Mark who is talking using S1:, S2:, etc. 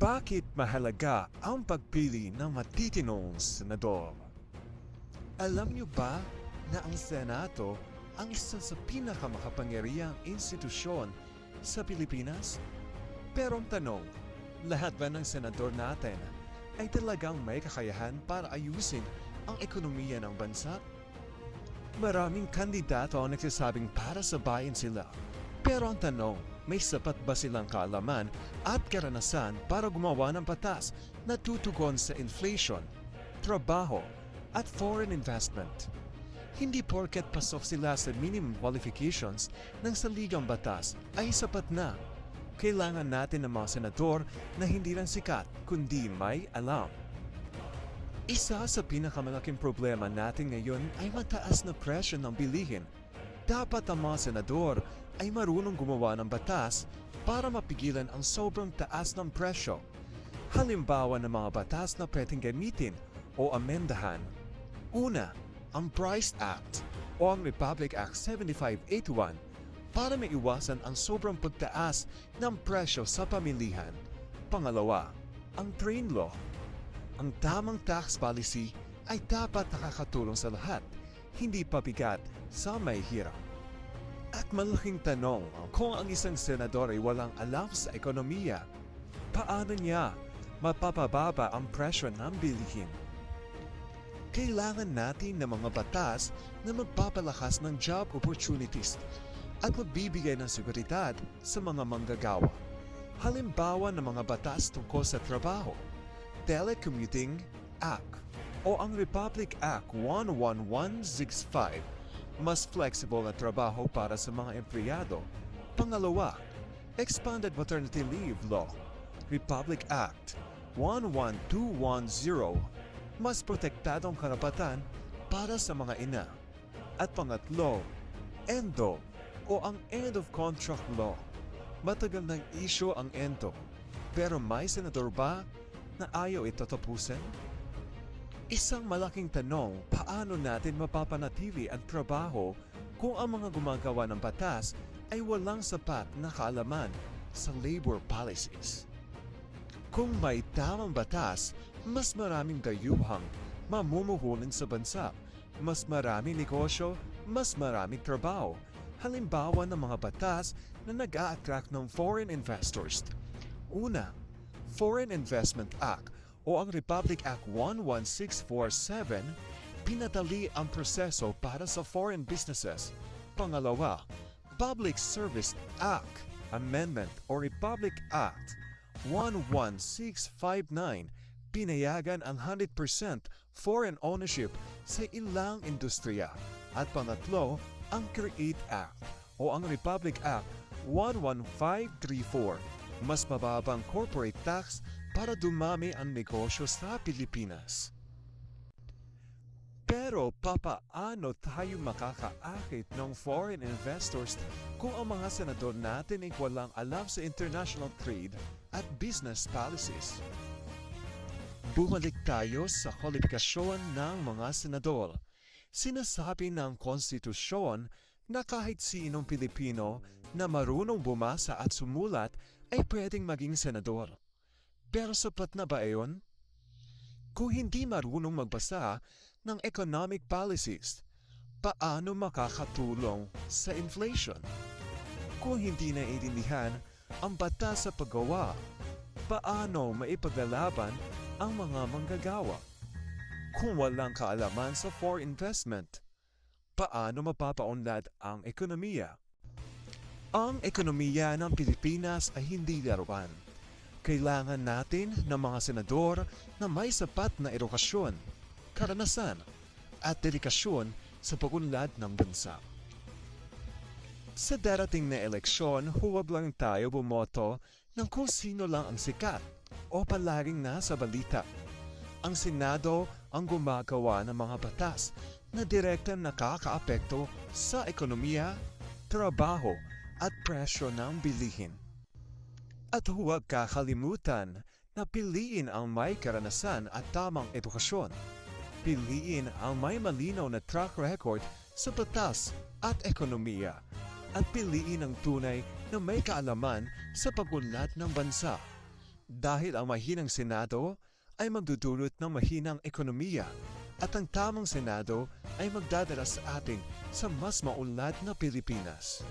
S1: Bakit mahalaga ang pagpili ng matitinong senador? Alam niyo ba na ang Senado ang isa sa pinakamakapangyarihang institusyon sa Pilipinas? Pero ang tanong, lahat ba ng senador natin ay talagang may kakayahan para ayusin ang ekonomiya ng bansa? Maraming kandidato ang nagsasabing para sa bayan sila. Pero ang tanong, may sapat ba silang kaalaman at karanasan para gumawa ng batas na tutugon sa inflation, trabaho, at foreign investment? Hindi porket pasok sila sa minimum qualifications ng saligang batas ay sapat na. Kailangan natin ng mga senador na hindi lang sikat kundi may alam. Isa sa pinakamalaking problema natin ngayon ay mataas na presyo ng bilihin. Dapat ang mga senador ay marunong gumawa ng batas para mapigilan ang sobrang taas ng presyo. Halimbawa ng mga batas na pwedeng gamitin o amendahan. Una, ang Price Act o ang Republic Act 7581 para maiwasan ang sobrang pagtaas ng presyo sa pamilihan. Pangalawa, ang Train Law. Ang tamang tax policy ay dapat nakakatulong sa lahat, hindi pabigat sa may hirap. At malaking tanong, kung ang isang senador ay walang alam sa ekonomiya, paano niya mapapababa ang presyo ng bilihin? Kailangan natin ng mga batas na magpapalakas ng job opportunities at magbibigay ng seguridad sa mga manggagawa. Halimbawa ng mga batas tungkol sa trabaho, Telecommuting Act o ang Republic Act 11165, mas flexible na trabaho para sa mga empleyado. Pangalawa, Expanded Maternity Leave Law, Republic Act 11210, mas protektadong karapatan para sa mga ina. At pangatlo, ENDO o ang End of Contract Law. Matagal ng issue ang ENDO, pero may senador ba na ayaw ito tapusin? Isang malaking tanong, paano natin mapapanatili ang trabaho kung ang mga gumagawa ng batas ay walang sapat na kaalaman sa labor policies? Kung may tamang batas, mas maraming dayuhang mamumuhunan sa bansa, mas maraming negosyo, mas maraming trabaho. Halimbawa ng mga batas na nag-a-attract ng foreign investors. Una, Foreign Investment Act o ang Republic Act 11647, pinadali ang proseso para sa foreign businesses. Pangalawa, Public Service Act Amendment o Republic Act 11659, pinayagan ang 100% foreign ownership sa ilang industriya. At pangatlo, ang Create Act o ang Republic Act 11534, mas mababang corporate tax para dumami ang negosyo sa Pilipinas. Pero papaano tayo makakaakit ng foreign investors kung ang mga senador natin ay walang alam sa international trade at business policies? Bumalik tayo sa kwalifikasyon ng mga senador. Sinasabi ng konstitusyon na kahit sinong Pilipino na marunong bumasa at sumulat ay pwedeng maging senador. Pero sapat na ba iyon? Kung hindi marunong magbasa ng economic policies, paano makakatulong sa inflation? Kung hindi naiintindihan ang batas sa paggawa, paano maipaglalaban ang mga manggagawa? Kung walang kaalaman sa foreign investment, paano mapapaunlad ang ekonomiya? Ang ekonomiya ng Pilipinas ay hindi laruan. Kailangan natin ng mga senador na may sapat na edukasyon, karanasan, at dedikasyon sa pagunlad ng bansa. Sa darating na eleksyon, huwag lang tayo bumoto ng kung sino lang ang sikat o palaging nasa balita. Ang Senado ang gumagawa ng mga batas na direktang nakakaapekto sa ekonomiya, trabaho, at presyo ng bilihin. At huwag kakalimutan na piliin ang may karanasan at tamang edukasyon. Piliin ang may malinaw na track record sa batas at ekonomiya. At piliin ang tunay na may kaalaman sa pagunlad ng bansa. Dahil ang mahinang Senado ay magdudulot ng mahinang ekonomiya at ang tamang Senado ay magdadala sa atin sa mas maunlad na Pilipinas.